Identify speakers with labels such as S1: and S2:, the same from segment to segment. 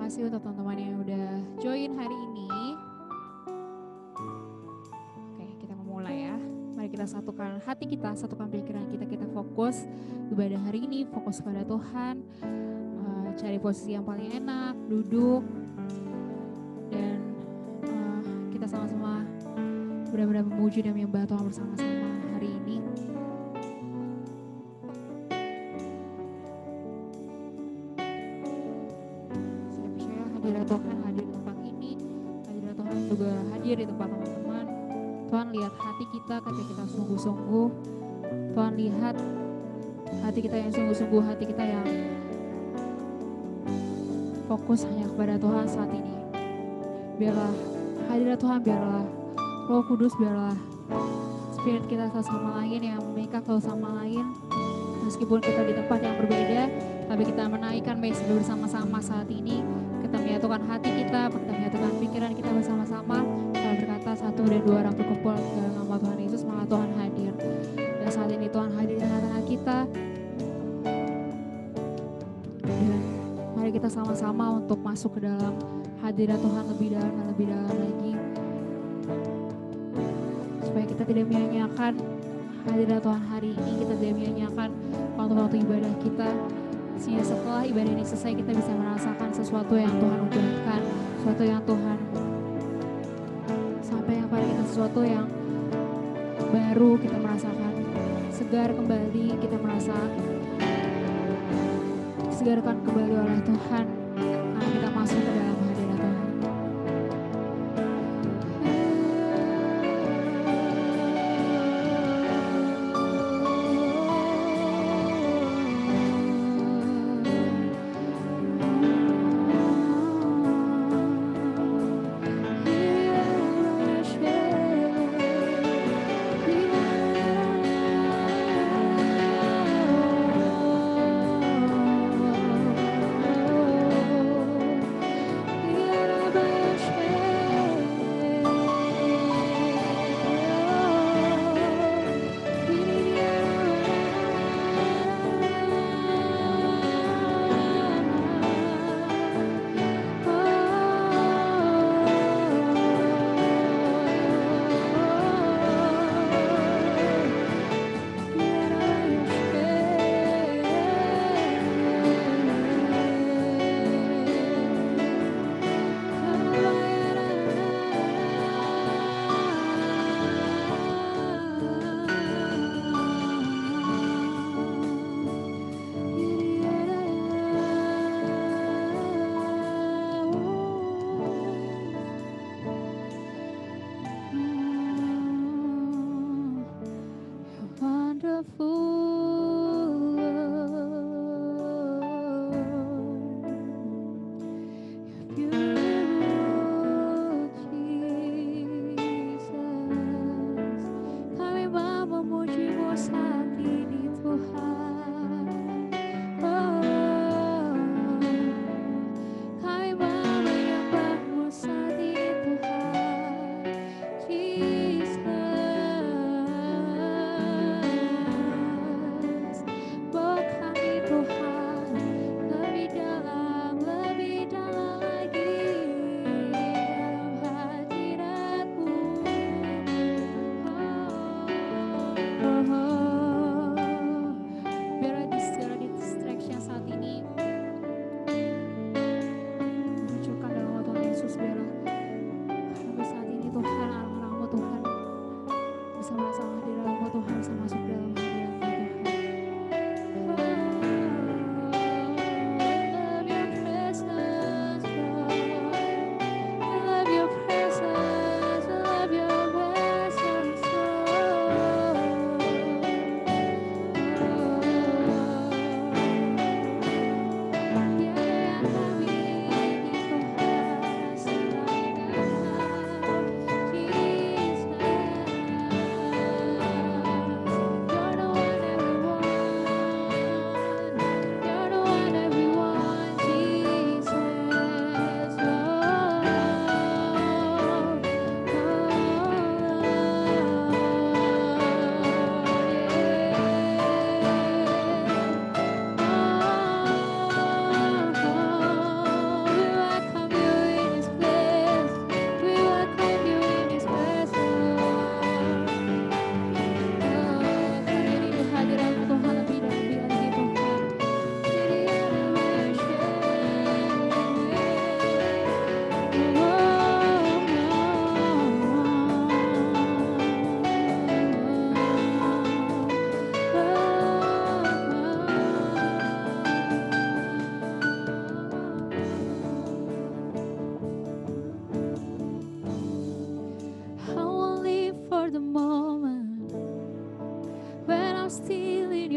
S1: kasih untuk teman-teman yang udah join hari ini. Oke, kita mulai ya. Mari kita satukan hati kita, satukan pikiran kita, kita fokus ibadah hari ini, fokus pada Tuhan. Cari posisi yang paling enak, duduk, dan kita sama-sama benar-benar memuji dan menyembah Tuhan bersama-sama hari ini. Saya percaya hadirat Tuhan hadir di tempat ini, hadirat Tuhan juga hadir di tempat teman-teman. Tuhan lihat hati kita ketika kita sungguh-sungguh. Tuhan lihat hati kita yang sungguh-sungguh, hati kita yang fokus hanya kepada Tuhan saat ini. Biarlah hadirat Tuhan, biarlah Roh Kudus, biarlah Spirit kita satu sama lain yang mengikat satu sama lain. Meskipun kita di tempat yang berbeda, tapi kita menaikkan message bersama-sama saat ini. Kita menyatukan hati kita, kita menyatukan pikiran kita bersama-sama. Kita berkata 1 dan 2 orang berkumpul dalam nama Tuhan Yesus, maka Tuhan hadir. Dan saat ini Tuhan hadir di tengah-tengah kita. Dan mari kita sama-sama untuk masuk ke dalam hadirat Tuhan lebih dalam dan lebih dalam lagi. Supaya kita tidak menyia-nyiakan hadirat Tuhan hari ini, kita tidak menyia-nyiakan waktu-waktu ibadah kita. Sehingga setelah ibadah ini selesai, kita bisa merasakan sesuatu yang Tuhan ubahkan, sesuatu yang Tuhan sampaikan kepada kita, sesuatu yang baru kita merasakan. Segar kembali, kita merasa disegarkan kembali oleh Tuhan karena kita masuk ke dalam hadirat Tuhan.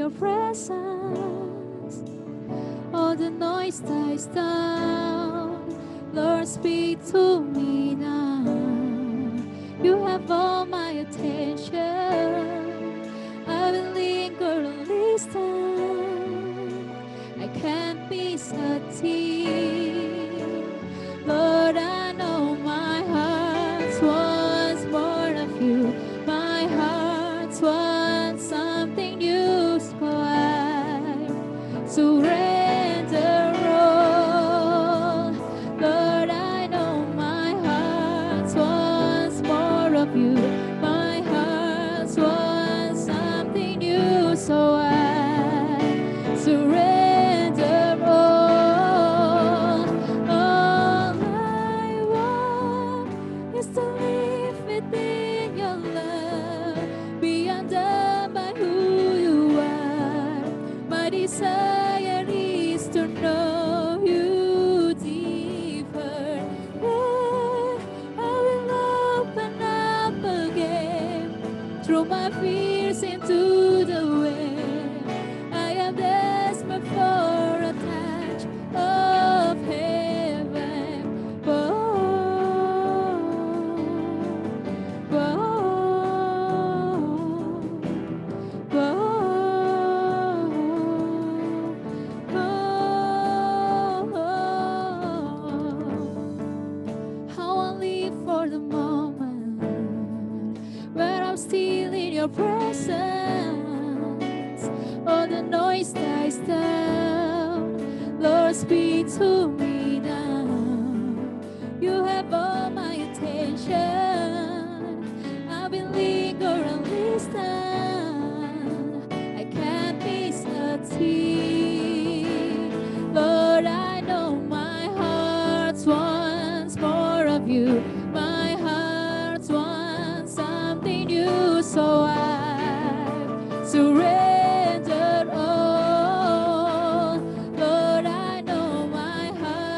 S1: your presence. All the noise dies down. Lord, speak to me now. You have all my attention. I will linger and listen. I can't be certain. Lord, I know my heart wants more of you. My heart wants something new, so I surrender all. Lord, I know my heart wants more of you. My heart wants something new, so I surrender all. All I want is to live within your love, be undone by who you are. My desire is to know you deeper. Lord, I will open up again, throw my fears into the wind. I am desperate for a touch of heaven. Whoa, whoa, how I live for the moment where I'm still in your presence. All the noise dies down. Lord, speak to me now. You have all my attention. I will linger and listen. I can't be certain. Lord, I know my heart wants more of you. My heart wants something new, so I surrender all. Lord, I know my heart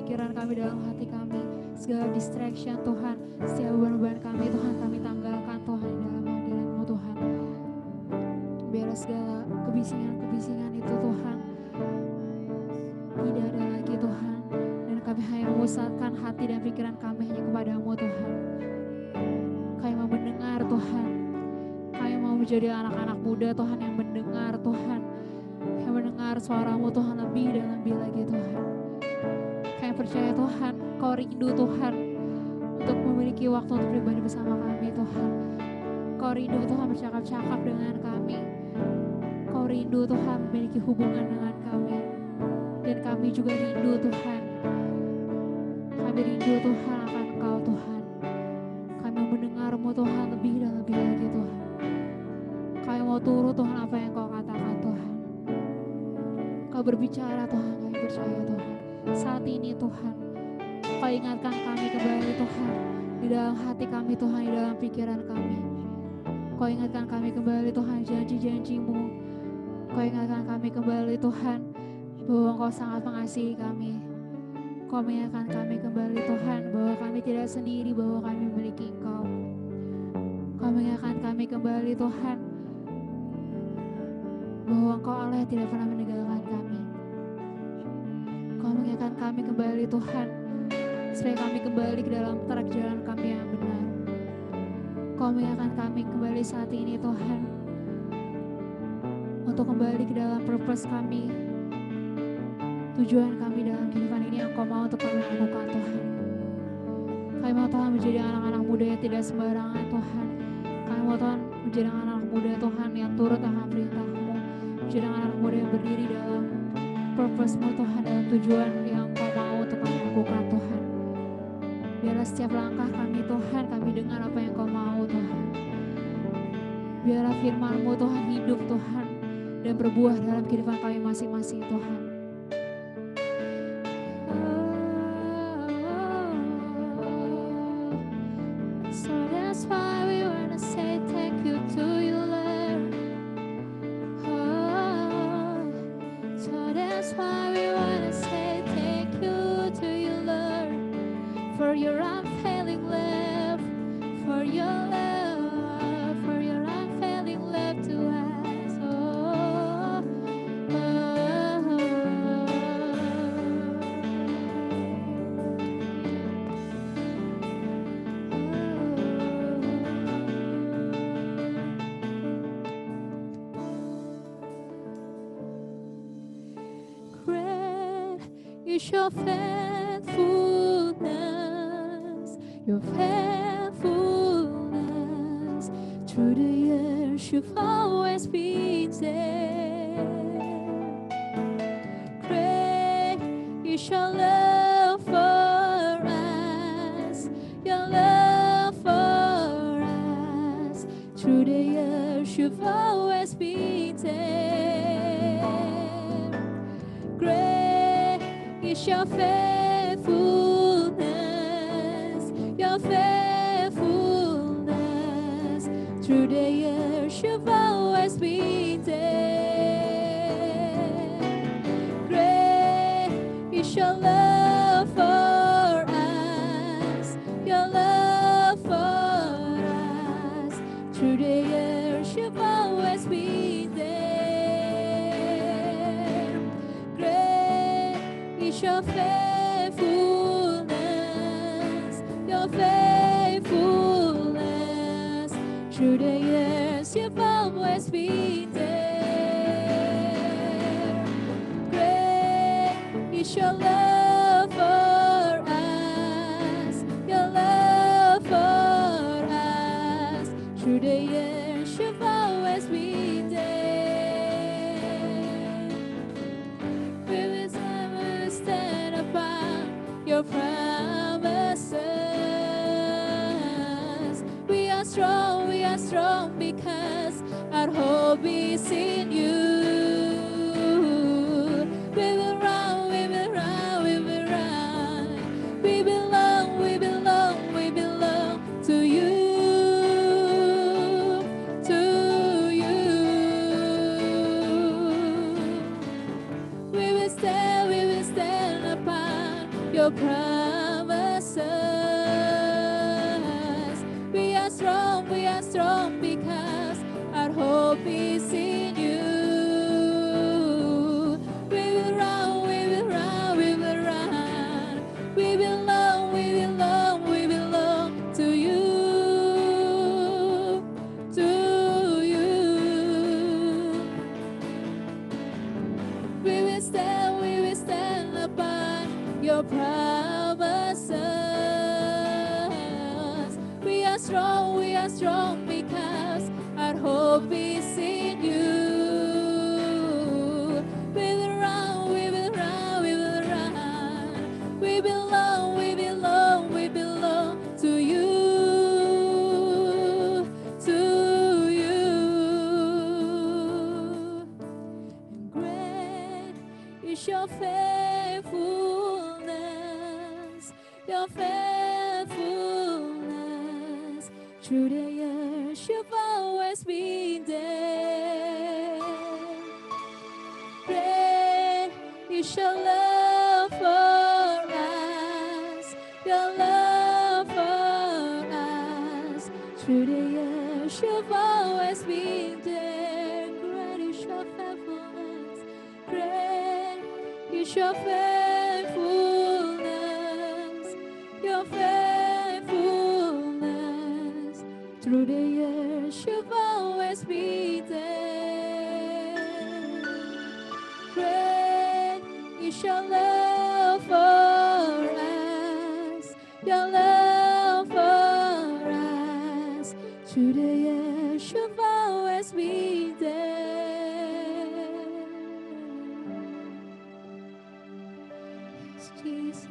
S1: pikiran kami, dalam hati kami. Segala distraction Tuhan, setiap beban-beban kami Tuhan, kami tanggalkan Tuhan di dalam hadirat-Mu Tuhan. Biarlah segala kebisingan-kebisingan itu Tuhan tidak ada lagi Tuhan. Dan kami hanya memusatkan hati dan pikiran kami hanya kepada-Mu Tuhan. Kami mau mendengar Tuhan. Kami mau menjadi anak-anak muda Tuhan yang mendengar Tuhan. Yang mendengar suara-Mu Tuhan lebih dan lebih lagi Tuhan. Kami percaya Tuhan, Kau rindu Tuhan untuk memiliki waktu untuk pribadi bersama kami Tuhan. Kau rindu Tuhan bercakap-cakap dengan kami. Kau rindu Tuhan memiliki hubungan dengan kami. Dan kami juga rindu Tuhan. Kami rindu Tuhan akan Kau Tuhan. Kami mau mendengar-Mu Tuhan lebih dan lebih lagi Tuhan. Kami mau turut Tuhan apa yang Kau katakan Tuhan. Kau berbicara Tuhan, kami percaya Tuhan. Saat ini Tuhan, Kau ingatkan kami kembali Tuhan. Di dalam hati kami Tuhan, di dalam pikiran kami. Kau ingatkan kami kembali Tuhan janji-janji-Mu. Kau ingatkan kami kembali Tuhan bahwa Engkau sangat mengasihi kami. Kau mengingatkan kami kembali Tuhan bahwa kami tidak sendiri, bahwa kami memiliki Engkau. Kau mengingatkan kami kembali Tuhan bahwa Engkau Allah yang tidak pernah meninggalkan kami. Kau mengingatkan kami kembali Tuhan supaya kami kembali ke dalam terang jalan kami yang benar. Kau mengingatkan kami kembali saat ini Tuhan untuk kembali ke dalam purpose kami, tujuan kami dalam kehidupan ini yang Kau mau untuk kami lakukan Tuhan. Kami mau Tuhan menjadi anak-anak muda yang tidak sembarangan Tuhan. Kami mau Tuhan menjadi anak-anak muda Tuhan yang turut akan perintah-Mu, menjadi anak-anak muda yang berdiri dalam purpose-Mu Tuhan, dalam tujuan yang Kau mau untuk kami lakukan Tuhan. Biarlah setiap langkah kami Tuhan, kami dengar apa yang Kau mau Tuhan. Biarlah firman-Mu Tuhan hidup Tuhan dan berbuah dalam kehidupan kami masing-masing Tuhan. So that's why we wanna say thank you to you, Lord. So that's why we wanna say thank you to you, Lord, for your unfailing love, for your love, for your unfailing love to us. Great is your faithfulness, your faithfulness. Through the years you've always been there. Great is your love for us, your love for us. Through the years you've always been there. Great is your faithfulness, your faithfulness. Through the years you've always been there. Great is your love for us, your love for us. Through the years you've always been there. Great is your faithfulness, your faithfulness. Through the years you've always been there. Great is your love for us, your love for us. Through the years you've always been there. We will never stand upon your promises. We are strong because our hope is in you. We will run, we will run, we will run. We belong, we belong, we belong to you, to you. We will stand upon your your promises. We are strong because our hope is in you. We will run, we will run, we will run. We belong, we belong, we belong to you. To you. We will stand upon your promises. We are strong because our hope is in you. We will run, we will run, we will run. We belong, we belong, we belong to you. To you. Great is your faithfulness, your faithfulness. Through the years, you've always been there. Great is your love for us, your love for us. Through the years, you've always been there. Great is your faithfulness. Great is your faithfulness, your faithfulness. Through the years, you've always been there. Great is your love for us, your love for us. Through the years, you've always been there. Yes, Jesus.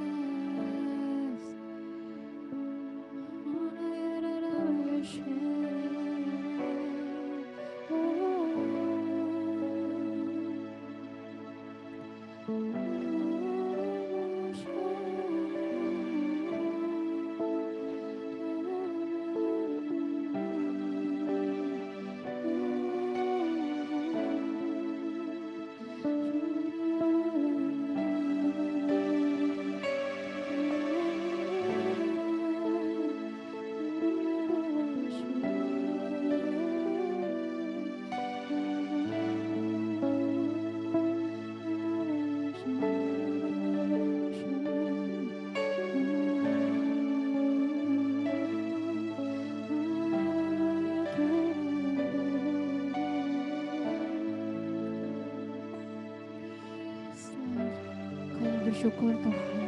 S1: Bersyukur Tuhan,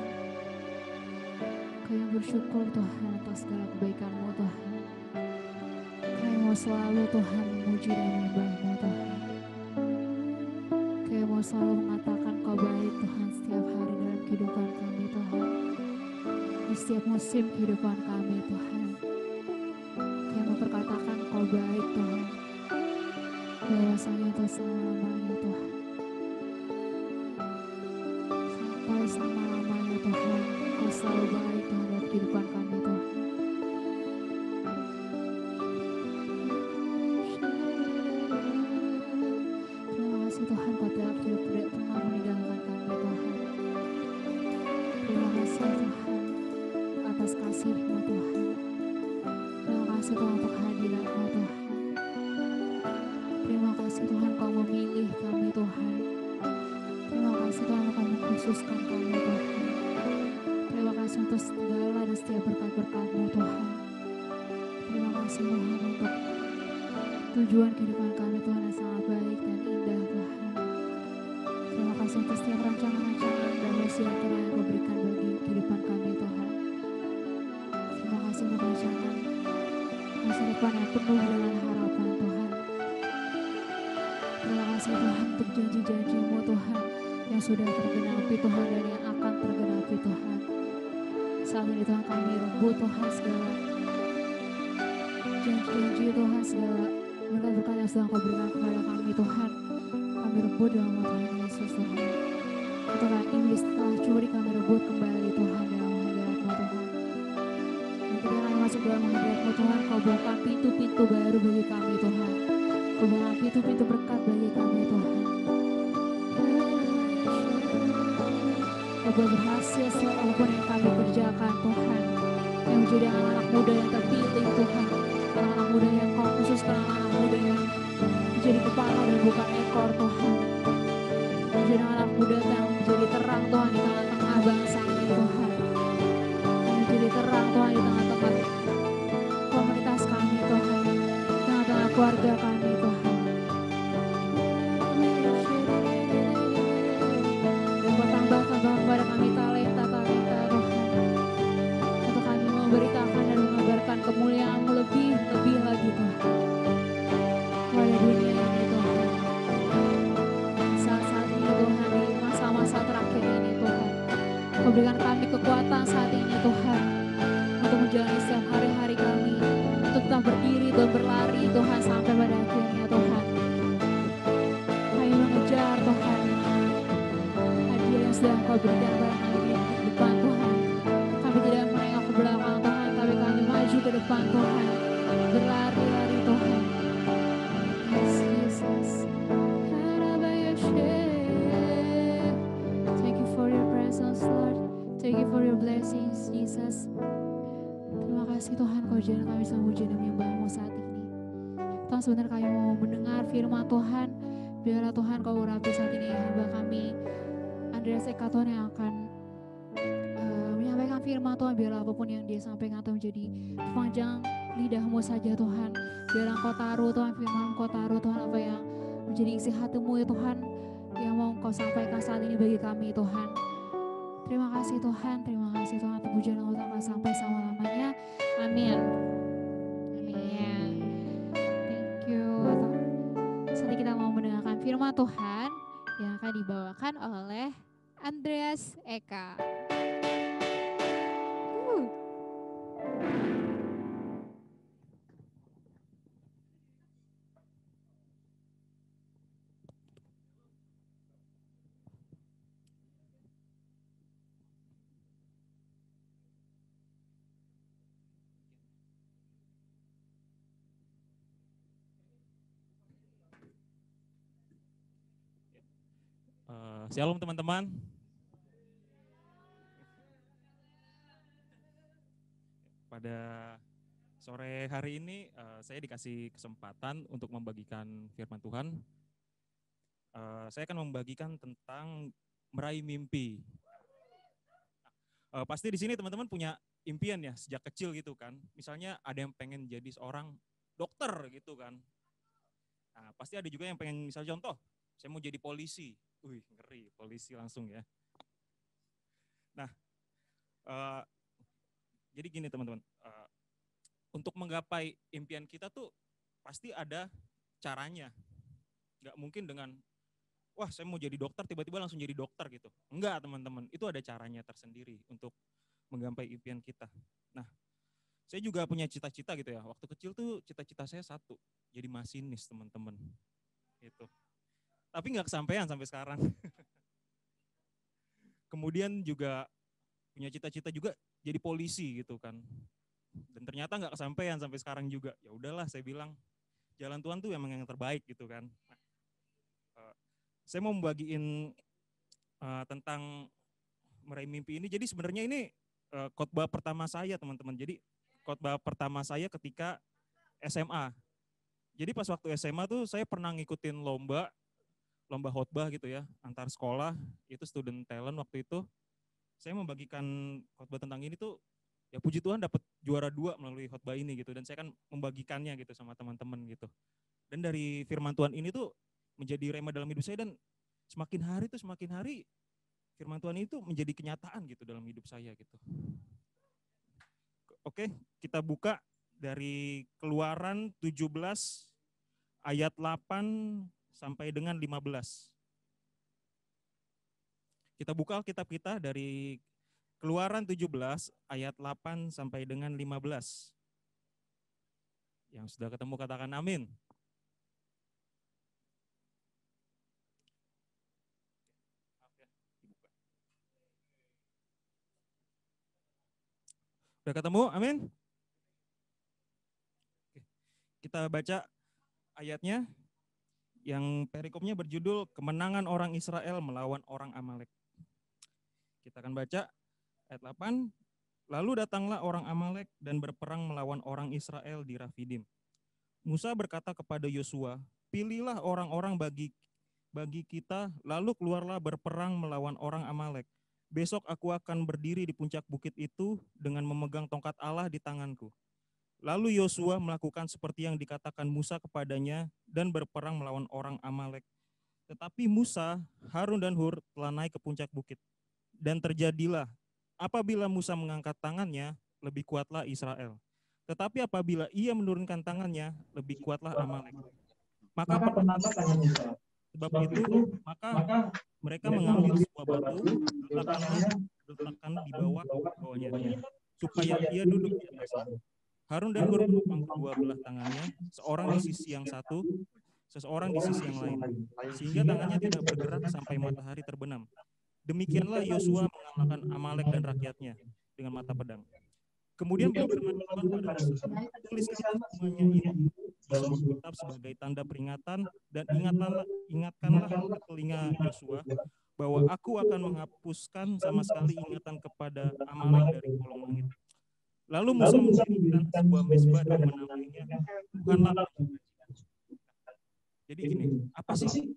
S1: kami bersyukur Tuhan atas segala kebaikan-Mu Tuhan. Kami mau selalu Tuhan memuji dan menyembah-Mu Tuhan. Kami mau selalu mengatakan Kau baik Tuhan setiap hari dalam kehidupan kami Tuhan. Di setiap musim kehidupan kami Tuhan. Kami mau perkatakan Kau baik Tuhan. Bahwasanya Tuhan selama-lamanya Tuhan. Selama-lamanya Tuhan, Kau selalu baik Tuhan dalam kehidupan kami Tuhan. Terima kasih Tuhan, Kau tidak pernah meninggalkan kami Tuhan. Terima kasih Tuhan atas kasih-Mu Tuhan. Terima kasih Tuhan untuk hadirat-Mu Tuhan. Terima kasih Tuhan Kau memilih kami Tuhan. Terima kasih Tuhan Kau mengkhususkan kami Tuhan. Terima kasih untuk segala dan setiap berkat-berkat-Mu Tuhan. Terima kasih Tuhan untuk tujuan kehidupan kami Tuhan yang sangat baik dan indah Tuhan. Terima kasih untuk setiap rancangan-rancangan dan sejahtera yang Kau berikan bagi kehidupan kami Tuhan. Terima kasih untuk rancangan masa depan yang penuh dengan harapan Tuhan. Terima kasih Tuhan untuk janji-janji-Mu Tuhan yang sudah tergenapi Tuhan dan yang akan tergenapi Tuhan. Saat ini Tuhan kami rebut Tuhan segala janji-janji Tuhan, segala berkat-berkat yang sedang Kau berikan kepada kami Tuhan. Kami rebut dalam nama Tuhan Yesus Tuhan. Tuhan iblis telah curi, kami rebut kembali Tuhan dalam hadirat-Mu Tuhan. Dan ketika kami masuk dalam hadirat-Mu Tuhan, Kau bukakan pintu-pintu baru bagi kami Tuhan. Kau bukakan pintu-pintu berkat bagi kami Tuhan. Kau buat berhasil setiap apapun yang kami kerjakan Tuhan. Yang menjadi anak-anak muda yang terpilih Tuhan. Anak-anak muda yang kau khususkan, anak-anak muda yang menjadi kepala dan bukan ekor Tuhan. Menjadi anak muda yang menjadi terang Tuhan di tengah-tengah bangsa ini Tuhan. Yang menjadi terang Tuhan di tengah-tengah komunitas kami Tuhan. Di tengah-tengah keluarga kami Tuhan. Tambah kepada kami talenta-talenta Tuhan. Untuk kami memberitakan dan mengabarkan kemuliaan-Mu lebih lagi Tuhan. Kepada dunia ini Tuhan. Saat-saat ini Tuhan, di masa-masa terakhir ini Tuhan. Kau berikan kami kekuatan saat ini Tuhan. Untuk menjalani setiap hari-hari kami. Untuk tetap berdiri dan berlari Tuhan sampai pada akhirnya Tuhan. Kami mengejar Tuhan. Yang sedang Kau berikan pada kami di depan Tuhan. Kami tidak menengok ke belakang Tuhan, tapi kami maju ke depan Tuhan. Berlari-lari Tuhan. Yes, Jesus. Thank you for your presence, Lord. Thank you for your blessings, Jesus. Terima kasih Tuhan, Kau jadikan kami bisa memuji dan menyembah-Mu saat ini. Tuhan, sebentar kami mau mendengar firman Tuhan. Biarlah Tuhan Kau urapi saat ini hamba kami Andreas Eka Tuhan yang akan menyampaikan firman Tuhan. Biarlah apapun yang dia sampaikan Tuhan menjadi sepanjang lidah-Mu saja Tuhan. Biarlah Kau taruh Tuhan firman, Kau taruh Tuhan apa yang menjadi isi hati-Mu ya Tuhan, yang mau Kau sampaikan saat ini bagi kami Tuhan. Terima kasih Tuhan atas pujian yang akan sampai selama-lamanya. Amin. Amin. Thank you. Saat kita mau mendengarkan firman Tuhan yang akan dibawakan oleh Andreas Eka.
S2: Shalom teman-teman. Pada sore hari ini saya dikasih kesempatan untuk membagikan firman Tuhan. Saya akan membagikan tentang meraih mimpi. Pasti di sini teman-teman punya impian ya sejak kecil gitu kan. Misalnya ada yang pengen jadi seorang dokter gitu kan. Nah, pasti ada juga yang pengen, misal contoh, saya mau jadi polisi. Wih, ngeri, polisi langsung ya. Nah, jadi gini teman-teman, untuk menggapai impian kita tuh pasti ada caranya. Nggak mungkin dengan, wah saya mau jadi dokter, tiba-tiba langsung jadi dokter gitu. Enggak teman-teman, itu ada caranya tersendiri untuk menggapai impian kita. Nah, saya juga punya cita-cita gitu ya. Waktu kecil tuh cita-cita saya satu, jadi masinis teman-teman. Gitu. Tapi nggak kesampaian sampai sekarang. Kemudian juga punya cita-cita juga jadi polisi gitu kan. Dan ternyata nggak kesampaian sampai sekarang juga. Ya udahlah, saya bilang jalan Tuhan tuh emang yang terbaik gitu kan. Nah, saya mau membagiin tentang meraih mimpi ini. Jadi sebenarnya ini khotbah pertama saya teman-teman. Jadi khotbah pertama saya ketika SMA. Jadi pas waktu SMA tuh saya pernah ngikutin lomba khotbah gitu ya, antar sekolah, itu student talent waktu itu. Saya membagikan khotbah tentang ini tuh, ya puji Tuhan dapat juara 2 melalui khotbah ini gitu, dan saya kan membagikannya gitu sama teman-teman gitu. Dan dari firman Tuhan ini tuh menjadi rema dalam hidup saya, dan semakin hari firman Tuhan itu menjadi kenyataan gitu dalam hidup saya gitu. Oke, kita buka dari Keluaran 17 ayat 8 sampai dengan 15. Kita buka Alkitab kita dari Keluaran 17 ayat 8 sampai dengan 15. Yang sudah ketemu katakan amin. Sudah ketemu? Amin. Kita baca ayatnya yang perikopnya berjudul Kemenangan Orang Israel Melawan Orang Amalek. Kita akan baca ayat 8. Lalu datanglah orang Amalek dan berperang melawan orang Israel di Rafidim. Musa berkata kepada Yosua, pilihlah orang-orang bagi kita, lalu keluarlah berperang melawan orang Amalek. Besok aku akan berdiri di puncak bukit itu dengan memegang tongkat Allah di tanganku. Lalu Yosua melakukan seperti yang dikatakan Musa kepadanya dan berperang melawan orang Amalek. Tetapi Musa, Harun dan Hur telah naik ke puncak bukit. Dan terjadilah, apabila Musa mengangkat tangannya, lebih kuatlah Israel. Tetapi apabila ia menurunkan tangannya, lebih kuatlah Amalek. Maka penatatannya Musa. Sebab itu, maka mereka mengambil sebuah batu, letakkan di bawahnya, supaya ia duduk di atasnya. Harun dan Hur menopang kedua belah tangannya, seorang di sisi yang satu, seseorang di sisi yang lain, sehingga tangannya tidak bergerak sampai matahari terbenam. Demikianlah Yosua mengalahkan Amalek dan rakyatnya dengan mata pedang. Kemudian berfirman Tuhan pada Musa, tuliskanlah semuanya ini dalam sebuah kitab sebagai tanda peringatan, dan ingatkanlah ke telinga Yosua bahwa aku akan menghapuskan sama sekali ingatan kepada Amalek dari kolong langit. Lalu Musa mendirikan sebuah mezbah dan menamainya Tuhanlah. Jadi gini, apa sih?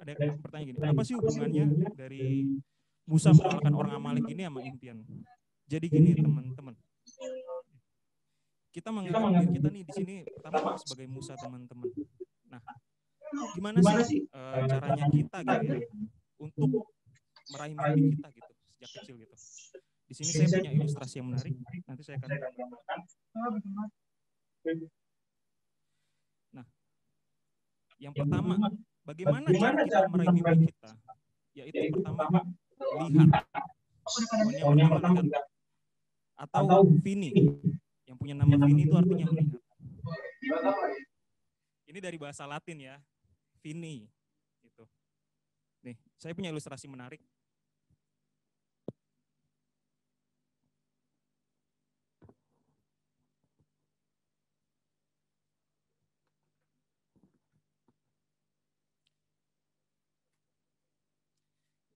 S2: Ada pertanyaan gini, apa sih hubungannya dari Musa mengalahkan orang Amalek ini sama impian? Jadi gini teman-teman, kita menganggap diri kita nih di sini pertama sebagai Musa teman-teman. Nah, gimana sih caranya kita gitu ya untuk meraih mimpi kita gitu sejak kecil gitu. Di sini saya punya ilustrasi yang menarik. Nanti saya akan tambahkan. Nah, yang pertama, bagaimana cara kita meraih mimpi kita? Yaitu pertama, lihat. Yang pertama lihat. Atau Vini. Yang punya nama Vini itu artinya melihat. Ini dari bahasa Latin ya, Vini. Gitu. Nih, saya punya ilustrasi menarik.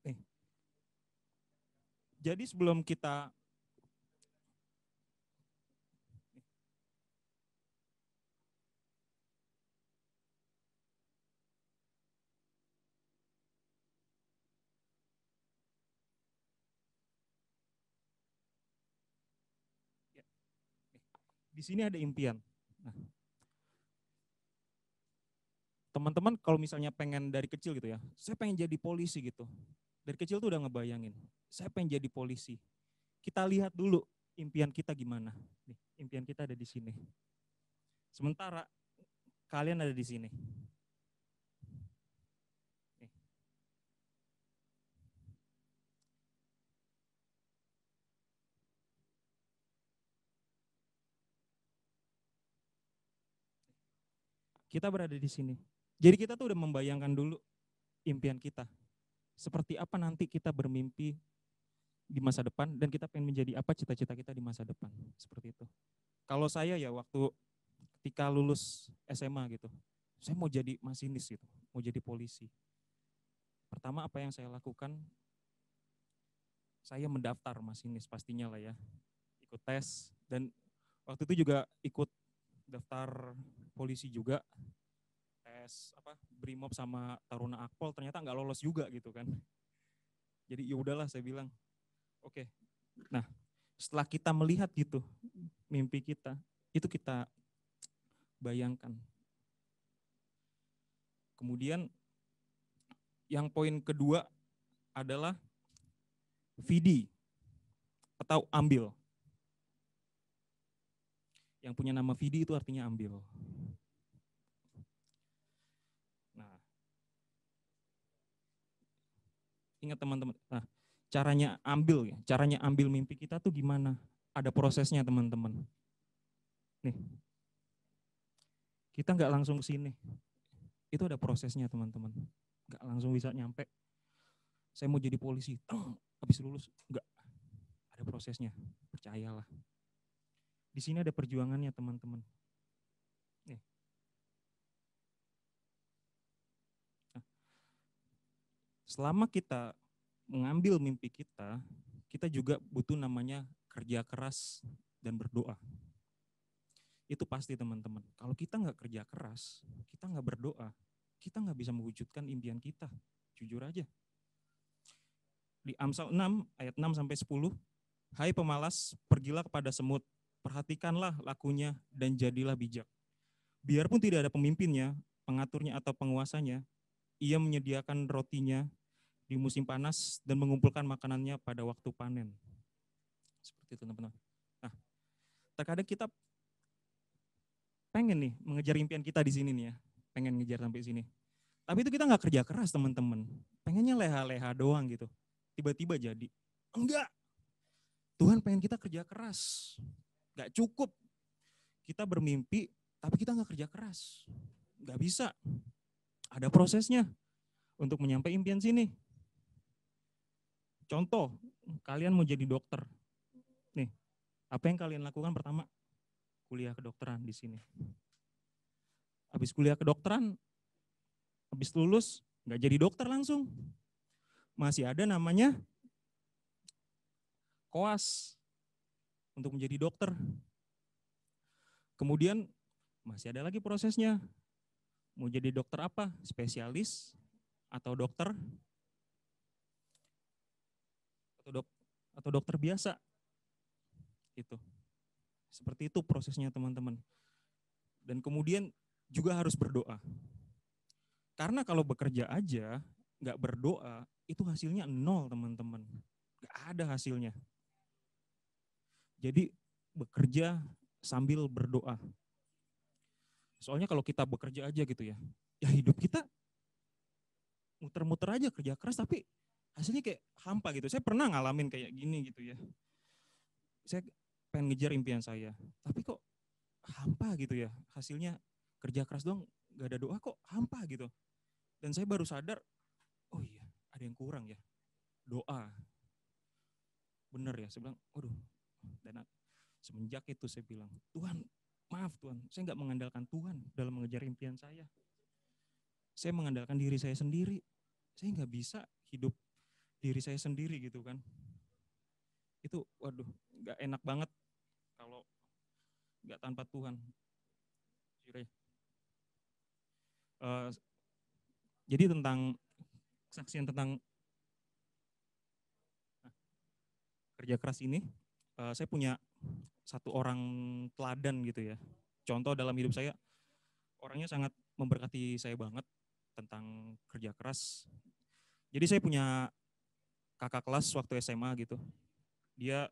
S2: Nih. Jadi sebelum kita di sini ada impian. Nah, teman-teman kalau misalnya pengen dari kecil gitu ya, saya pengen jadi polisi gitu. Dari kecil tuh udah ngebayangin, saya pengen jadi polisi. Kita lihat dulu impian kita gimana. Nih, impian kita ada di sini. Sementara kalian ada di sini. Nih. Kita berada di sini. Jadi kita tuh udah membayangkan dulu impian kita. Seperti apa nanti kita bermimpi di masa depan dan kita pengen menjadi apa cita-cita kita di masa depan. Seperti itu. Kalau saya ya waktu ketika lulus SMA gitu, saya mau jadi masinis gitu, mau jadi polisi. Pertama apa yang saya lakukan, saya mendaftar masinis pastinya lah ya, ikut tes dan waktu itu juga ikut daftar polisi juga, tes Brimob sama Taruna Akpol ternyata nggak lolos juga gitu kan. Jadi ya udahlah saya bilang, oke. Nah setelah kita melihat gitu mimpi kita, itu kita bayangkan. Kemudian yang poin kedua adalah VD atau ambil. Yang punya nama VD itu artinya ambil. Nah, ingat teman-teman. Nah, caranya ambil mimpi kita tuh gimana? Ada prosesnya teman-teman. Nih, kita nggak langsung ke sini. Itu ada prosesnya teman-teman. Nggak langsung bisa nyampe. Saya mau jadi polisi, habis lulus, nggak. Ada prosesnya, percayalah. Di sini ada perjuangannya teman-teman. Nih. Nah, selama kita mengambil mimpi kita juga butuh namanya kerja keras dan berdoa. Itu pasti teman-teman. Kalau kita nggak kerja keras, kita nggak berdoa, kita nggak bisa mewujudkan impian kita. Jujur aja. Di Amsal 6 ayat 6 sampai 10, hai pemalas, pergilah kepada semut, perhatikanlah lakunya dan jadilah bijak. Biarpun tidak ada pemimpinnya, pengaturnya atau penguasanya, ia menyediakan rotinya di musim panas dan mengumpulkan makanannya pada waktu panen. Seperti itu teman-teman. Nah, terkadang kita pengen nih mengejar impian kita di sini nih ya, pengen ngejar sampai sini. Tapi itu kita nggak kerja keras teman-teman, pengennya leha-leha doang gitu. Tiba-tiba jadi, enggak. Tuhan pengen kita kerja keras, nggak cukup kita bermimpi, tapi kita nggak kerja keras, nggak bisa. Ada prosesnya untuk menyampai impian sini. Contoh, kalian mau jadi dokter, nih, apa yang kalian lakukan pertama? Kuliah kedokteran di sini. Habis kuliah kedokteran, habis lulus, nggak jadi dokter langsung. Masih ada namanya koas untuk menjadi dokter. Kemudian masih ada lagi prosesnya. Mau jadi dokter apa? Spesialis atau dokter atau dokter biasa. Itu. Seperti itu prosesnya teman-teman. Dan kemudian juga harus berdoa. Karena kalau bekerja aja, nggak berdoa, itu hasilnya nol teman-teman. Nggak ada hasilnya. Jadi bekerja sambil berdoa. Soalnya kalau kita bekerja aja gitu ya, ya hidup kita muter-muter aja kerja keras tapi hasilnya kayak hampa gitu. Saya pernah ngalamin kayak gini gitu ya. Saya pengen ngejar impian saya, tapi kok hampa gitu ya. Hasilnya kerja keras doang, gak ada doa kok hampa gitu. Dan saya baru sadar, oh iya ada yang kurang ya, doa. Bener ya, saya bilang, waduh. Dan semenjak itu saya bilang, Tuhan maaf Tuhan, saya nggak mengandalkan Tuhan dalam mengejar impian saya. Saya mengandalkan diri saya sendiri. Saya nggak bisa hidup diri saya sendiri gitu kan. Itu waduh nggak enak banget kalau nggak tanpa Tuhan. Jadi tentang kesaksian tentang kerja keras ini, saya punya satu orang teladan gitu ya. Contoh dalam hidup saya, orangnya sangat memberkati saya banget tentang kerja keras. Jadi saya punya kakak kelas waktu SMA gitu. Dia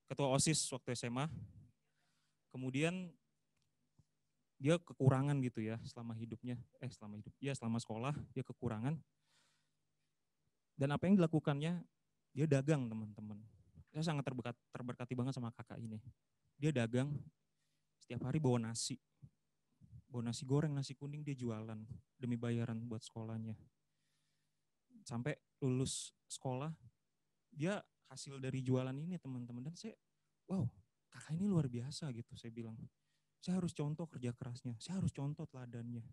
S2: ketua OSIS waktu SMA. Kemudian dia kekurangan gitu ya selama hidupnya. Selama sekolah dia kekurangan. Dan apa yang dilakukannya, dia dagang teman-teman. Saya sangat terberkati banget sama kakak ini. Dia dagang, setiap hari bawa nasi goreng, nasi kuning dia jualan demi bayaran buat sekolahnya. Sampai lulus sekolah, dia hasil dari jualan ini teman-teman. Dan saya, wow kakak ini luar biasa gitu saya bilang. Saya harus contoh kerja kerasnya, saya harus contoh teladannya.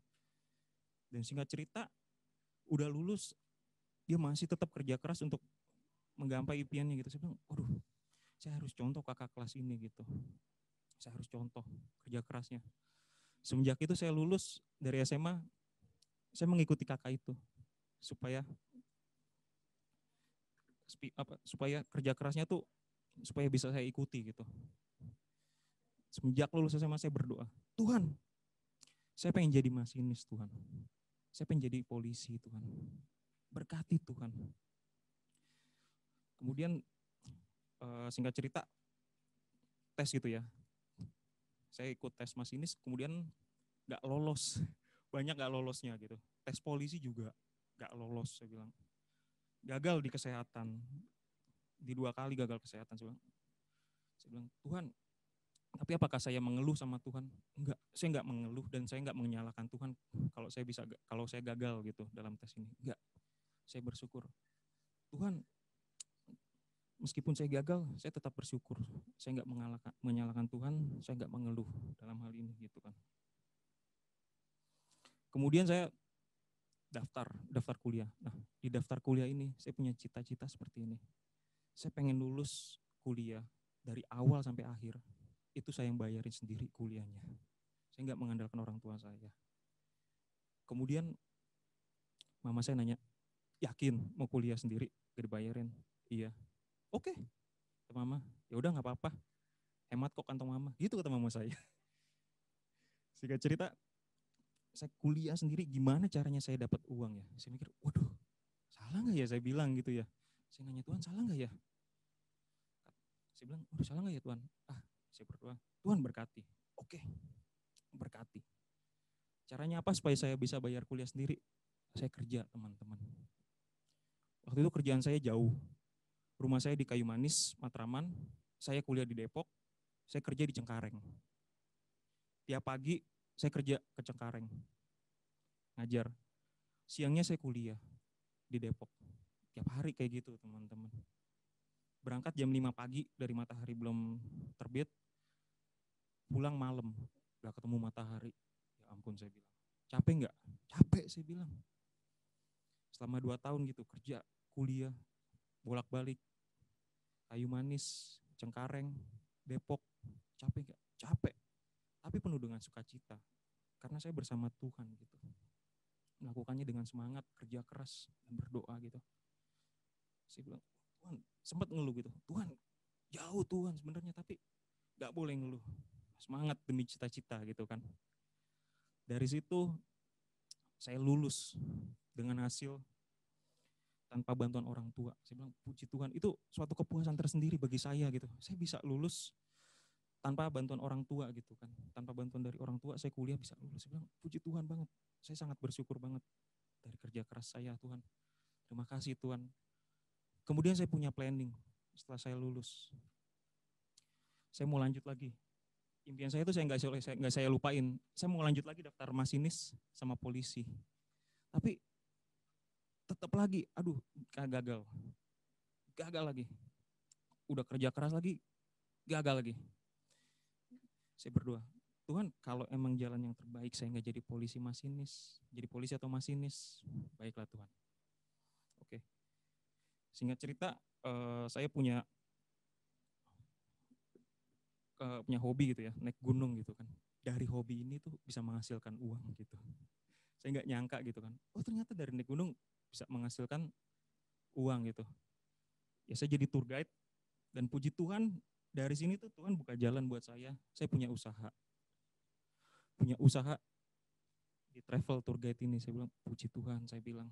S2: Dan singkat cerita, udah lulus, dia masih tetap kerja keras untuk menggapai impiannya gitu. Saya bilang, waduh saya harus contoh kakak kelas ini gitu. Saya harus contoh kerja kerasnya. Semenjak itu saya lulus dari SMA, saya mengikuti kakak itu supaya kerja kerasnya tuh supaya bisa saya ikuti gitu. Semenjak lulus SMA saya berdoa, Tuhan, saya pengen jadi masinis Tuhan. Saya pengen jadi polisi Tuhan. Berkati Tuhan. Kemudian singkat cerita tes gitu ya. Saya ikut tes masinis, kemudian nggak lolos. Banyak nggak lolosnya gitu. Tes polisi juga nggak lolos saya bilang. Gagal di kesehatan. Di 2 kali gagal kesehatan saya bilang, Tuhan, tapi apakah saya mengeluh sama Tuhan? Enggak, saya enggak mengeluh dan saya enggak menyalahkan Tuhan kalau saya gagal gitu dalam tes ini. Enggak. Saya bersyukur. Tuhan, meskipun saya gagal, saya tetap bersyukur. Saya enggak menyalahkan Tuhan, saya enggak mengeluh dalam hal ini gitu kan. Kemudian saya daftar kuliah. Nah, di daftar kuliah ini saya punya cita-cita seperti ini. Saya pengen lulus kuliah dari awal sampai akhir. Itu saya yang bayarin sendiri kuliahnya. Saya nggak mengandalkan orang tua saya. Kemudian mama saya nanya, yakin mau kuliah sendiri gak dibayarin? Iya. Oke, kata mama. Ya udah nggak apa-apa. Hemat kok kantong mama. Gitu kata mama saya. Singkat cerita, saya kuliah sendiri, gimana caranya saya dapat uang ya? Saya mikir, waduh, salah nggak ya saya bilang gitu ya? Saya nanya, Tuhan salah nggak ya? Saya bilang, waduh salah nggak ya Tuhan? Saya berdoa, Tuhan berkati. Oke, berkati. Caranya apa supaya saya bisa bayar kuliah sendiri? Saya kerja, teman-teman. Waktu itu kerjaan saya jauh. Rumah saya di Kayu Manis, Matraman. Saya kuliah di Depok. Saya kerja di Cengkareng. Tiap pagi saya kerja ke Cengkareng. Ngajar. Siangnya saya kuliah di Depok. Tiap hari kayak gitu, teman-teman. Berangkat jam 5 pagi dari matahari belum terbit. Pulang malam. Gak ketemu matahari. Ya ampun, saya bilang. Capek nggak? Capek, saya bilang. Selama 2 tahun gitu kerja, kuliah, bolak-balik, Kayu Manis, Cengkareng, Depok. Capek nggak? Capek. Tapi penuh dengan sukacita. Karena saya bersama Tuhan gitu. Melakukannya dengan semangat, kerja keras, dan berdoa gitu. Saya bilang, Tuhan, sempat ngeluh gitu. Tuhan, jauh Tuhan sebenarnya, tapi nggak boleh ngeluh. Semangat demi cita-cita gitu kan. Dari situ saya lulus dengan hasil tanpa bantuan orang tua. Saya bilang, puji Tuhan, itu suatu kepuasan tersendiri bagi saya gitu. Saya bisa lulus tanpa bantuan orang tua gitu kan. Tanpa bantuan dari orang tua saya kuliah bisa lulus. Saya bilang, puji Tuhan banget. Saya sangat bersyukur banget dari kerja keras saya, Tuhan. Terima kasih Tuhan. Kemudian saya punya planning setelah saya lulus. Saya mau lanjut lagi. Impian saya itu saya nggak saya lupain. Saya mau lanjut lagi daftar masinis sama polisi. Tapi tetap lagi, gagal. Gagal lagi. Udah kerja keras lagi, gagal lagi. Saya berdoa, Tuhan kalau emang jalan yang terbaik saya nggak jadi polisi masinis, jadi polisi atau masinis, baiklah Tuhan. Oke. Singkat cerita, saya punya hobi gitu ya, naik gunung gitu kan. Dari hobi ini tuh bisa menghasilkan uang gitu. Saya nggak nyangka gitu kan. Oh ternyata dari naik gunung bisa menghasilkan uang gitu. Ya saya jadi tour guide dan puji Tuhan dari sini tuh Tuhan buka jalan buat saya. Saya punya usaha. Punya usaha di travel tour guide ini. Saya bilang puji Tuhan, saya bilang.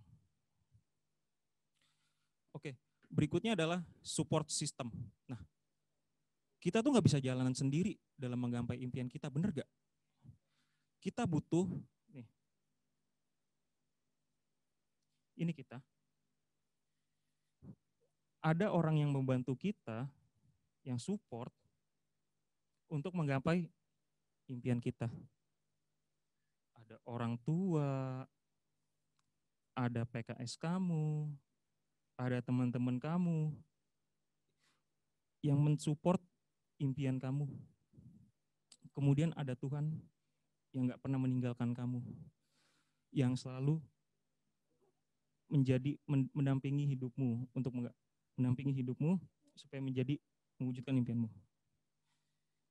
S2: Oke, berikutnya adalah support system. Nah, kita tuh nggak bisa jalanan sendiri dalam menggapai impian kita, bener gak? Kita butuh, nih, ini kita, ada orang yang membantu kita, yang support, untuk menggapai impian kita. Ada orang tua, ada PKS kamu, ada teman-teman kamu, yang mensupport impian kamu. Kemudian ada Tuhan yang gak pernah meninggalkan kamu, yang selalu mendampingi hidupmu, untuk mendampingi hidupmu supaya mewujudkan impianmu.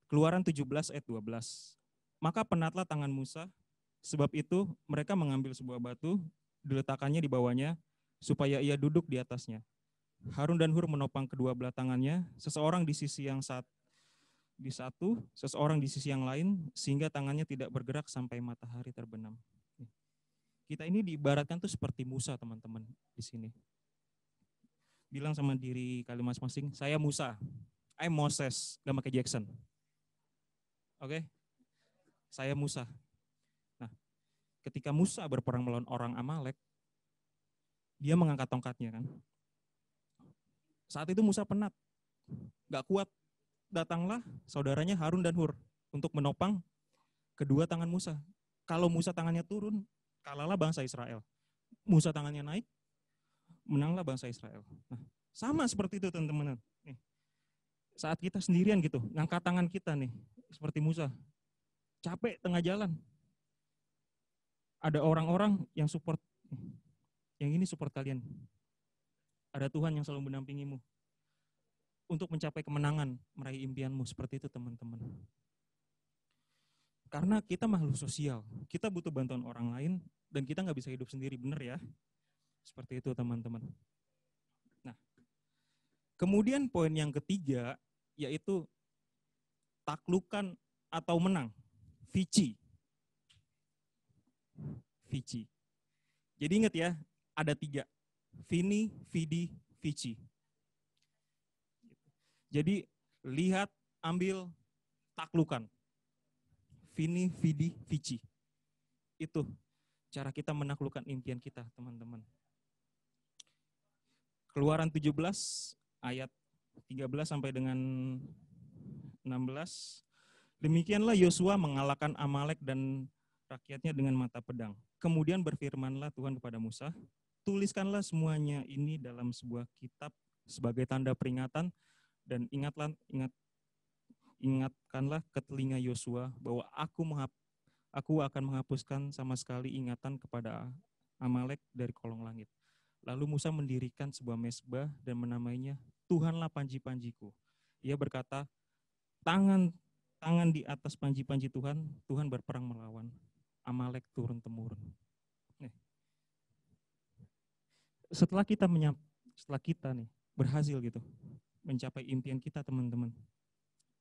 S2: Keluaran 17 ayat 12. Maka penatlah tangan Musa, sebab itu mereka mengambil sebuah batu, diletakkannya di bawahnya, supaya ia duduk di atasnya. Harun dan Hur menopang kedua belah tangannya, seseorang di sisi yang satu, seseorang di sisi yang lain, sehingga tangannya tidak bergerak sampai matahari terbenam. Kita ini diibaratkan tuh seperti Musa, teman-teman, di sini. Bilang sama diri kalian masing-masing, saya Musa, I'm Moses, gak pakai Jackson. Oke? Saya Musa. Nah, ketika Musa berperang melawan orang Amalek, dia mengangkat tongkatnya kan. Saat itu Musa penat, gak kuat. Datanglah saudaranya Harun dan Hur untuk menopang kedua tangan Musa. Kalau Musa tangannya turun, kalahlah bangsa Israel. Musa tangannya naik, menanglah bangsa Israel. Nah, sama seperti itu teman-teman. Saat kita sendirian gitu, ngangkat tangan kita nih, seperti Musa. Capek tengah jalan. Ada orang-orang yang support Yang ini support kalian. Ada Tuhan yang selalu mendampingimu untuk mencapai kemenangan, meraih impianmu. Seperti itu teman-teman. Karena kita makhluk sosial, kita butuh bantuan orang lain, dan kita nggak bisa hidup sendiri, benar ya? Seperti itu teman-teman. Nah, kemudian poin yang ketiga, yaitu taklukan atau menang. Vici. Vici. Jadi ingat ya, ada 3. Vini, Vidi, Vici. Jadi lihat, ambil, taklukan. Vini, Vidi, Vici. Itu cara kita menaklukkan impian kita, teman-teman. Keluaran 17 ayat 13 sampai dengan 16. Demikianlah Yosua mengalahkan Amalek dan rakyatnya dengan mata pedang. Kemudian berfirmanlah Tuhan kepada Musa, tuliskanlah semuanya ini dalam sebuah kitab sebagai tanda peringatan, dan ingatkanlah ke telinga Yosua bahwa aku akan menghapuskan sama sekali ingatan kepada Amalek dari kolong langit. Lalu Musa mendirikan sebuah mezbah dan menamainya Tuhanlah panji-panjiku. Ia berkata, tangan di atas panji-panji Tuhan, Tuhan berperang melawan Amalek turun-temurun. Setelah kita nih berhasil gitu mencapai impian kita, teman-teman,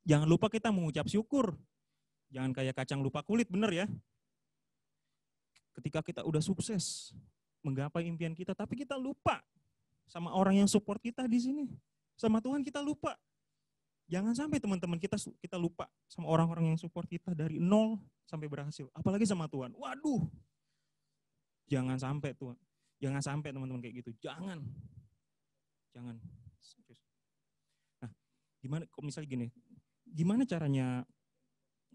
S2: jangan lupa kita mengucap syukur. Jangan kayak kacang lupa kulit, bener ya? Ketika kita udah sukses menggapai impian kita, tapi kita lupa sama orang yang support kita di sini. Sama Tuhan kita lupa. Jangan sampai teman-teman kita lupa sama orang-orang yang support kita dari 0 sampai berhasil. Apalagi sama Tuhan. Waduh. Jangan sampai Tuhan. Jangan sampai teman-teman kayak gitu. Jangan. Nah, gimana kok misalnya gini? Gimana caranya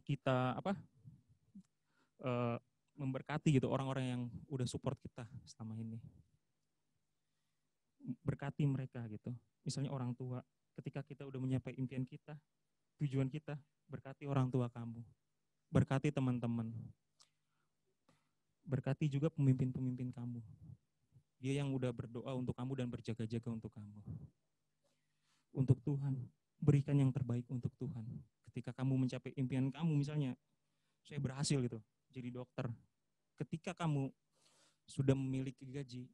S2: kita memberkati gitu orang-orang yang udah support kita selama ini? Berkati mereka gitu. Misalnya orang tua, ketika kita udah mencapai impian kita, tujuan kita, berkati orang tua kamu. Berkati teman-teman. Berkati juga pemimpin-pemimpin kamu. Dia yang udah berdoa untuk kamu dan berjaga-jaga untuk kamu. Untuk Tuhan, berikan yang terbaik untuk Tuhan. Ketika kamu mencapai impian kamu, misalnya, saya berhasil gitu, jadi dokter. Ketika kamu sudah memiliki gaji,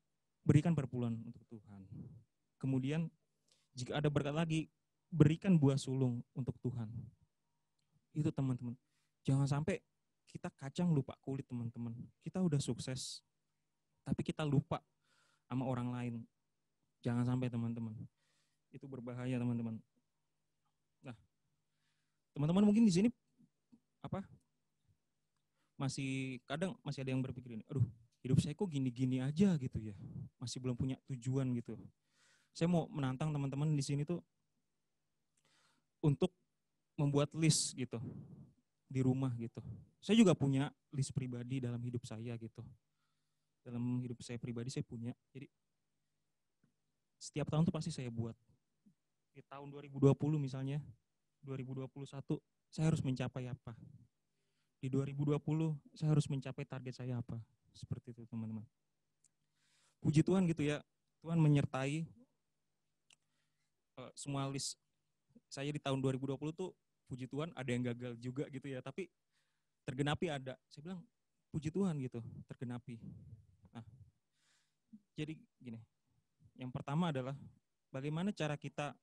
S2: berikan perpuluhan untuk Tuhan. Kemudian, jika ada berkat lagi, berikan buah sulung untuk Tuhan. Itu teman-teman. Jangan sampai kita kacang lupa kulit, teman-teman. Kita udah sukses, tapi kita lupa sama orang lain. Jangan sampai, teman-teman. Itu berbahaya, teman-teman. Nah, teman-teman mungkin di sini masih ada yang berpikir ini, aduh, hidup saya kok gini-gini aja gitu ya. Masih belum punya tujuan gitu. Saya mau menantang teman-teman di sini tuh untuk membuat list gitu di rumah gitu. Saya juga punya list pribadi dalam hidup saya gitu. Dalam hidup saya pribadi saya punya. Jadi setiap tahun tuh pasti saya buat. Di tahun 2020 misalnya, 2021 saya harus mencapai apa? Di 2020 saya harus mencapai target saya apa? Seperti itu teman-teman. Puji Tuhan gitu ya, Tuhan menyertai semua list saya di tahun 2020 tuh, puji Tuhan ada yang gagal juga gitu ya, tapi tergenapi ada. Saya bilang puji Tuhan gitu, tergenapi. Nah, jadi gini, yang pertama adalah bagaimana cara kita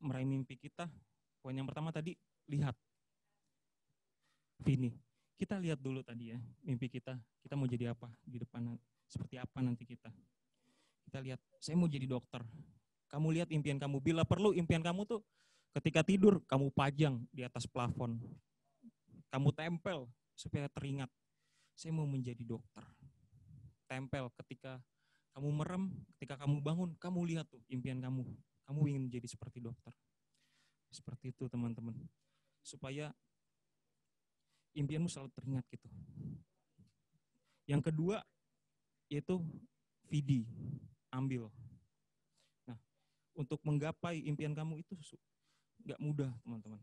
S2: meraih mimpi kita. Poin yang pertama tadi, lihat. Vini, kita lihat dulu tadi ya, mimpi kita mau jadi apa di depan, seperti apa nanti kita. Kita lihat, saya mau jadi dokter. Kamu lihat impian kamu, bila perlu impian kamu tuh ketika tidur kamu pajang di atas plafon. Kamu tempel supaya teringat, saya mau menjadi dokter. Tempel ketika kamu merem, ketika kamu bangun, kamu lihat tuh impian kamu. Kamu ingin menjadi seperti dokter. Seperti itu teman-teman. Supaya impianmu selalu teringat gitu. Yang kedua yaitu vidi, ambil. Nah, untuk menggapai impian kamu itu nggak mudah teman-teman.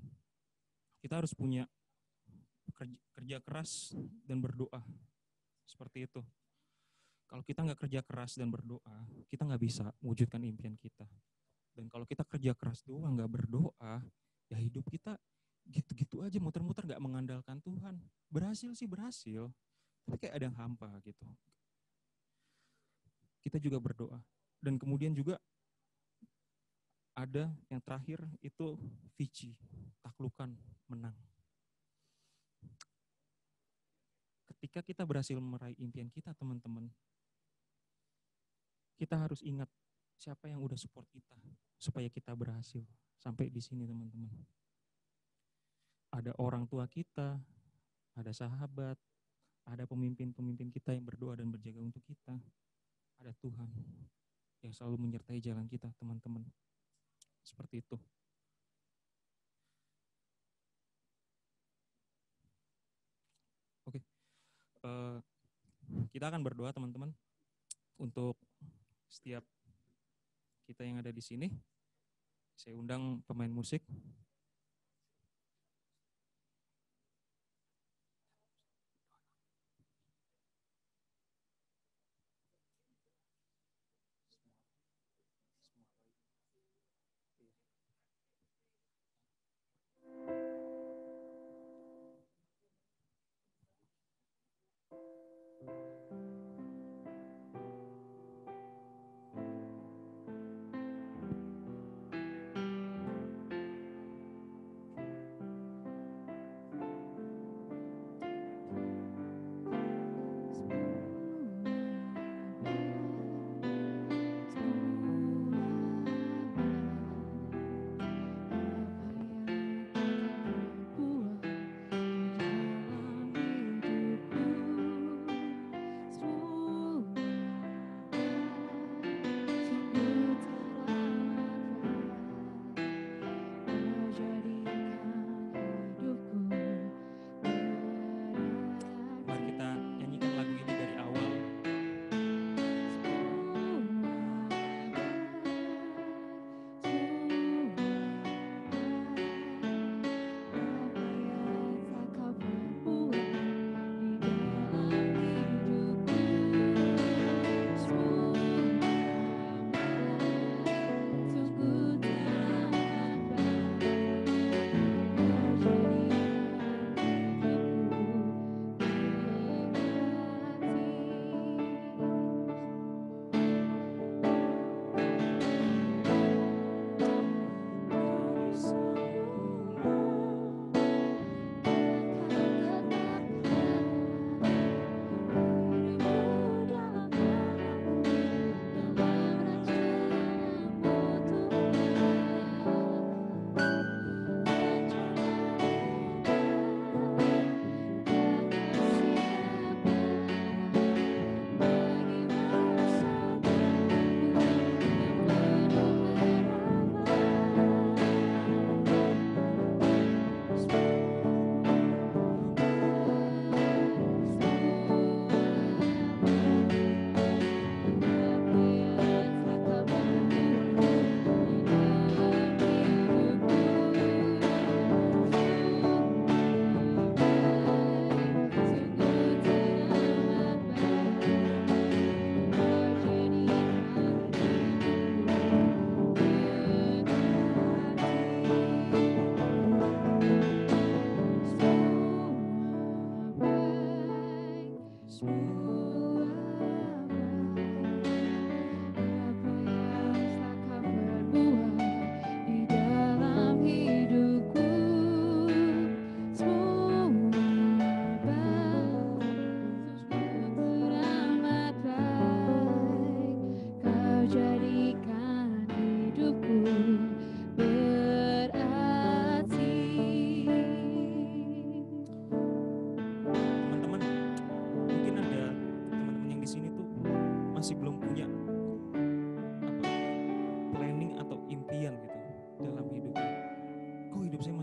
S2: Kita harus punya kerja keras dan berdoa. Seperti itu. Kalau kita nggak kerja keras dan berdoa, kita nggak bisa mewujudkan impian kita. Dan kalau kita kerja keras doang nggak berdoa, ya hidup kita gitu-gitu aja muter-muter nggak mengandalkan Tuhan. Berhasil sih berhasil, tapi kayak ada yang hampa gitu. Kita juga berdoa. Dan kemudian juga ada yang terakhir itu Vici, taklukan, menang. Ketika kita berhasil meraih impian kita, teman-teman, kita harus ingat siapa yang udah support kita supaya kita berhasil sampai di sini, teman-teman. Ada orang tua kita, ada sahabat, ada pemimpin-pemimpin kita yang berdoa dan berjaga untuk kita. Ada Tuhan yang selalu menyertai jalan kita, teman-teman. Seperti itu. Oke. Kita akan berdoa, teman-teman, untuk setiap kita yang ada di sini. Saya undang pemain musik.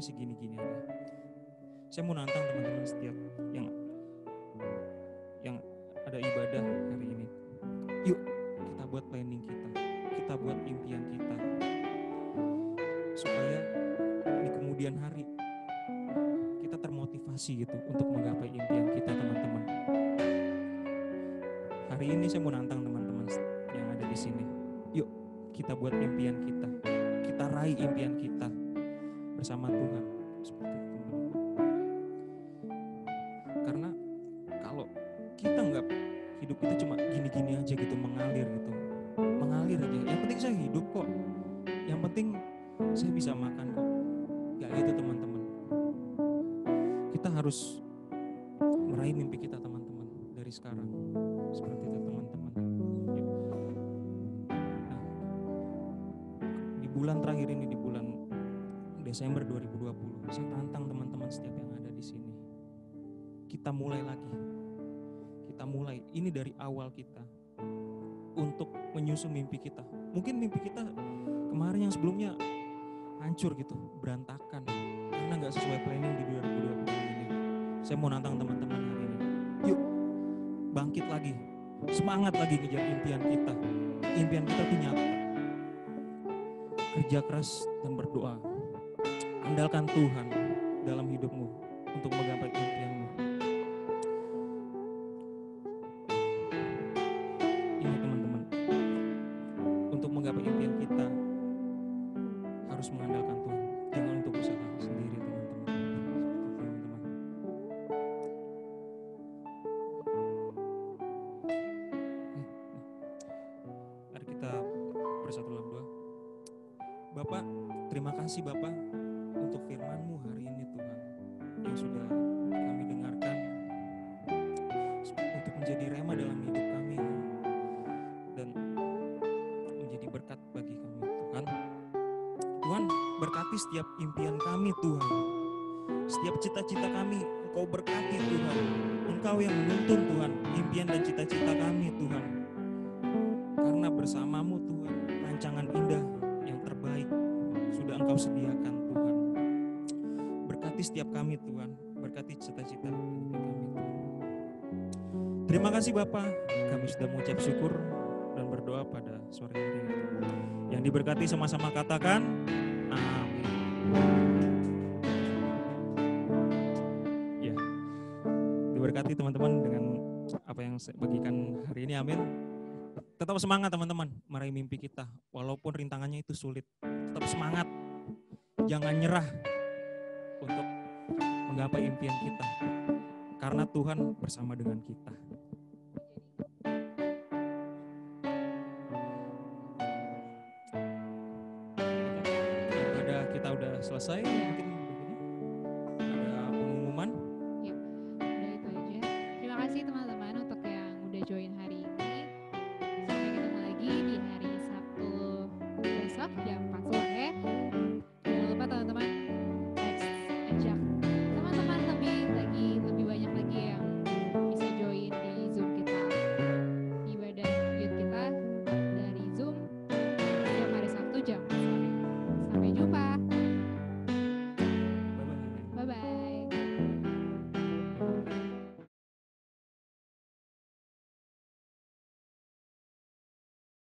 S2: masih gini-gini aja. Saya mau nantang teman-teman setiap yang ada ibadah hari ini. Yuk kita buat planning kita buat impian kita, supaya di kemudian hari kita termotivasi gitu untuk menggapai impian kita, teman-teman. Hari ini saya mau nantang teman-teman yang ada di sini. Yuk kita buat impian kita. Kita raih impian kita bersama Tuhan. Seperti itu, teman-teman. Karena kalau kita nggak, hidup kita cuma gini-gini aja gitu, mengalir gitu. Mengalir aja. Yang penting saya hidup kok. Yang penting saya bisa makan kok. Gak gitu teman-teman. Kita harus meraih mimpi kita teman-teman dari sekarang. Seperti itu teman-teman. Yuk. Nah, di bulan terakhir ini, di bulan Desember 2020, saya tantang teman-teman setiap yang ada di sini. Kita mulai lagi. Kita mulai, ini dari awal kita untuk menyusun mimpi kita. Mungkin mimpi kita kemarin yang sebelumnya hancur gitu, berantakan karena nggak sesuai planning di 2020 ini. Saya mau nantang teman-teman hari ini. Yuk, bangkit lagi, semangat lagi ngejar impian kita. Impian kita tuh nyata. Kerja keras dan berdoa. Andalkan Tuhan dalam hidupmu untuk menggapai impianmu. Ingat teman-teman, untuk menggapai impian kita harus mengandalkan Tuhan, jangan untuk usaha sendiri teman-teman. Teman-teman. Mari kita bersatu dalam doa. Bapak, terima kasih Bapak untuk firman-Mu hari ini Tuhan, yang sudah kami dengarkan untuk menjadi rema dalam hidup kami dan menjadi berkat bagi kami Tuhan. Tuhan, berkati setiap impian kami Tuhan, setiap cita-cita kami Engkau berkati Tuhan. Engkau yang menuntun Tuhan impian dan cita-cita kami Tuhan, karena bersamamu Tuhan rancangan indah yang terbaik sudah Engkau sediakan Tuhan. Berkati setiap kami Tuhan, berkati cita-cita impian kami Tuhan. Terima kasih Bapa, kami sudah mengucap syukur dan berdoa pada sore hari ini. Yang diberkati sama-sama katakan amin. Ya, diberkati teman-teman dengan apa yang saya bagikan hari ini, amin. Tetap semangat teman-teman meraih mimpi kita, walaupun rintangannya itu sulit. Tetap semangat, jangan nyerah untuk menggapai impian kita, karena Tuhan bersama dengan kita. Kita udah selesai, mungkin ada pengumuman.
S1: Ya, udah itu aja. Terima kasih teman-teman untuk yang udah join hari ini. Sampai ketemu lagi di hari Sabtu besok jam 4 sore.